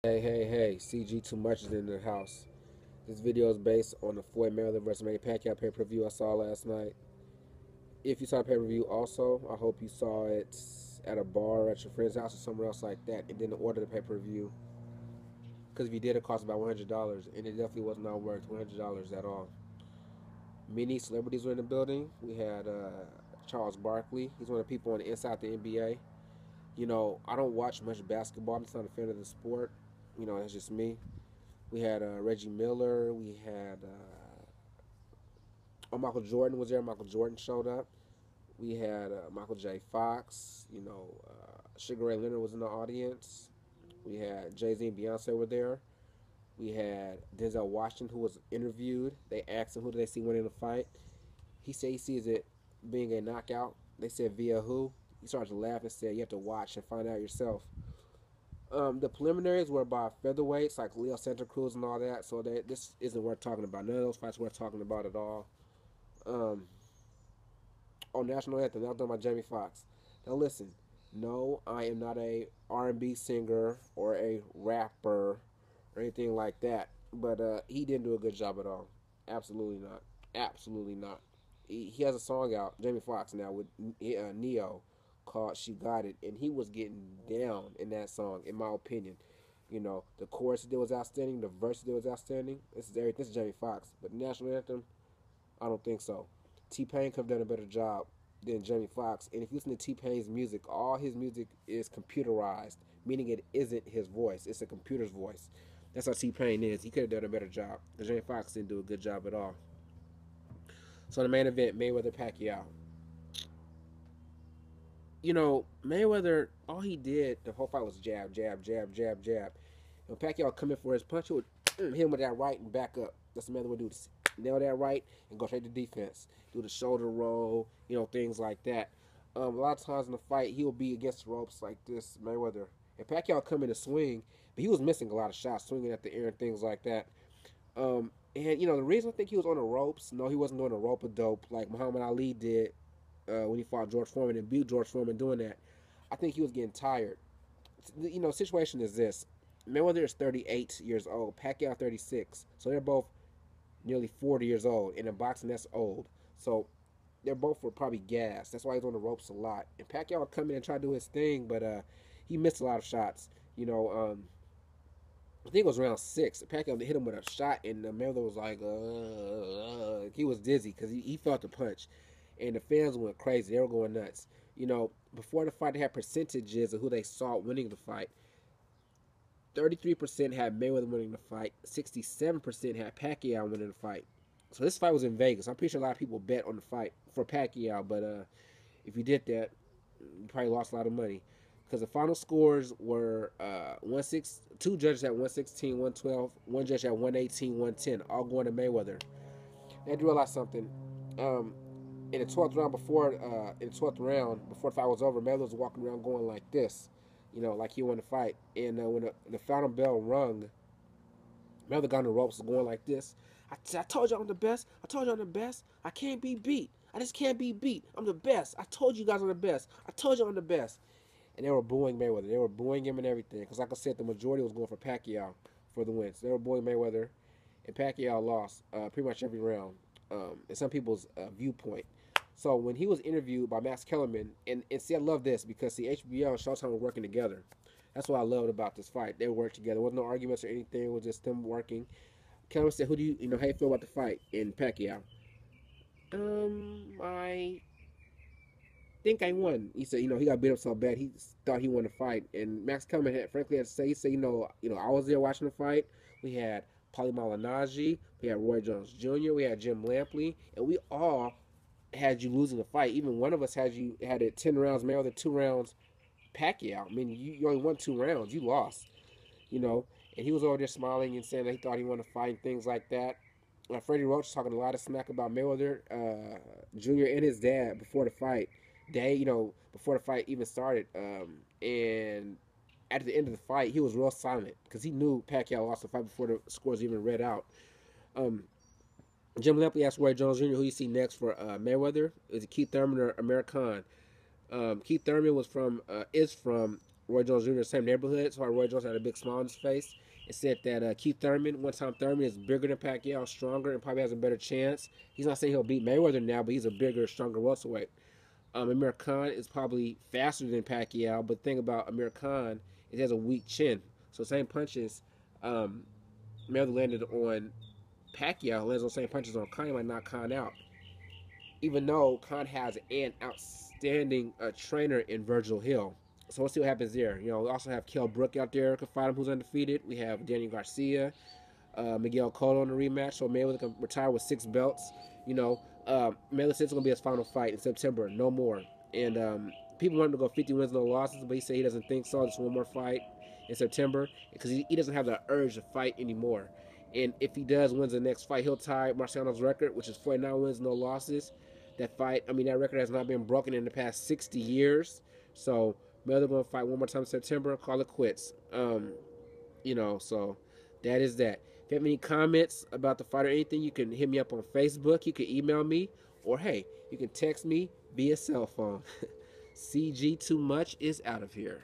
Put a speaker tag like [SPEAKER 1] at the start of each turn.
[SPEAKER 1] Hey, CG Too Much is in the house. This video is based on the Floyd Mayweather vs. Manny Pacquiao pay-per-view I saw last night. If you saw the pay-per-view also, I hope you saw it at a bar, at your friend's house, or somewhere else like that, and didn't order the pay-per-view. Because if you did, it cost about $100, and it definitely was not worth $100 at all. Many celebrities were in the building. We had Charles Barkley. He's one of the people on the inside the NBA. I don't watch much basketball. I'm just not a fan of the sport. That's just me. We had Reggie Miller. We had Michael Jordan was there. Michael Jordan showed up. We had Michael J. Fox. Sugar Ray Leonard was in the audience. We had Jay-Z and Beyonce were there. We had Denzel Washington, who was interviewed. They asked him who do they see winning the fight. He said he sees it being a knockout. They said via who. He started to laugh and said you have to watch and find out yourself. The preliminaries were by featherweights like Leo Santa Cruz and all that, so this isn't worth talking about. None of those fights worth talking about at all. Um, on National Anthem, that was done by Jamie Foxx. Now listen, no, I am not a R&B singer or a rapper or anything like that, but he didn't do a good job at all. Absolutely not. Absolutely not. He has a song out, Jamie Foxx now with Neo, called "She Got It," and he was getting down in that song, in my opinion. The chorus that was outstanding, the verse that was outstanding. This is everything. This is Jamie Foxx, but the national anthem, I don't think so. T-Pain could have done a better job than Jamie Foxx. And if you listen to T-Pain's music, all his music is computerized, meaning it isn't his voice. It's a computer's voice. That's how T-Pain is. He could have done a better job. Because Jamie Foxx didn't do a good job at all. So the main event, Mayweather Pacquiao. Mayweather, all he did the whole fight was jab, jab, jab, jab, jab. And when Pacquiao come in for his punch, he would hit him with that right and back up. That's the Mayweather would do. Nail that right and go straight to defense. Do the shoulder roll, things like that. A lot of times in the fight, he will be against the ropes like this, Mayweather. And Pacquiao come in to swing, but he was missing a lot of shots, swinging at the air and things like that. The reason I think he was on the ropes, no, he wasn't doing a rope a dope like Muhammad Ali did when he fought George Foreman and beat George Foreman doing that. I think he was getting tired. Situation is this: Mayweather is 38 years old, Pacquiao 36, so they're both nearly 40 years old. And in boxing, that's old. So they're both were probably gassed. That's why he's on the ropes a lot. And Pacquiao would come in and try to do his thing, but he missed a lot of shots. I think it was round six. Pacquiao hit him with a shot, and Mayweather was like, he was dizzy because he felt the punch. And the fans went crazy. They were going nuts. Before the fight, they had percentages of who they saw winning the fight. 33% had Mayweather winning the fight. 67% had Pacquiao winning the fight. So this fight was in Vegas. I'm pretty sure a lot of people bet on the fight for Pacquiao, but if you did that, you probably lost a lot of money. Because the final scores were 2 judges at 116, 112, one judge at 118, 110, all going to Mayweather. They had to realize something. In the 12th round before the fight was over, Mayweather was walking around going like this, like he won the fight. And when the final bell rung, Mayweather got on the ropes going like this. I told you I'm the best. I told you I'm the best. I can't be beat. I just can't be beat. I'm the best. I told you guys I'm the best. I told you I'm the best. And they were booing Mayweather. They were booing him and everything. Because like I said, the majority was going for Pacquiao for the win. So they were booing Mayweather. And Pacquiao lost pretty much every round in some people's viewpoint. So when he was interviewed by Max Kellerman, and see, I love this because see, HBO and Showtime were working together. That's what I loved about this fight. They worked together. There wasn't no arguments or anything. It was just them working. Kellerman said, "Who do you how you feel about the fight in Pacquiao?" I think I won. He said, he got beat up so bad he thought he won the fight. And Max Kellerman frankly had to say, he said, I was there watching the fight. We had Paulie Malignaggi, we had Roy Jones Jr., we had Jim Lampley, and we all had you losing the fight. Even one of us had it 10 rounds, Mayweather 2 rounds, Pacquiao. I mean, you only won 2 rounds. You lost, And he was over there smiling and saying that he thought he won the fight and things like that. Freddie Roach was talking a lot of smack about Mayweather Jr. and his dad before the fight. Before the fight even started. And at the end of the fight, he was real silent because he knew Pacquiao lost the fight before the scores even read out. Jim Lampley asked Roy Jones Jr. who you see next for Mayweather. Is it Keith Thurman or Amir Khan? Keith Thurman is from Roy Jones Jr. in the same neighborhood. That's why Roy Jones had a big smile on his face. It said that Keith Thurman, one-time Thurman, is bigger than Pacquiao, stronger, and probably has a better chance. He's not saying he'll beat Mayweather now, but he's a bigger, stronger welterweight. Amir Khan is probably faster than Pacquiao, but the thing about Amir Khan is he has a weak chin. So same punches Mayweather landed on Pacquiao, lands on same punches on Khan, he might knock Khan out. Even though Khan has an outstanding trainer in Virgil Hill. So we'll see what happens there. You know, we also have Kell Brook out there could fight him, who's undefeated. We have Daniel Garcia, Miguel Cotto in the rematch. So Mayweather can retire with 6 belts. You know, Mayweather said it's going to be his final fight in September, no more. And people want him to go 50 wins, no losses, but he said he doesn't think so. Just one more fight in September because he doesn't have the urge to fight anymore. And if he does wins the next fight, he'll tie Marciano's record, which is 49 wins, no losses. That fight, I mean, that record has not been broken in the past 60 years. So Mayweather going to fight one more time in September, call it quits. You know, so that is that. If you have any comments about the fight or anything, you can hit me up on Facebook. You can email me, or hey, you can text me via cell phone. CG Too Much is out of here.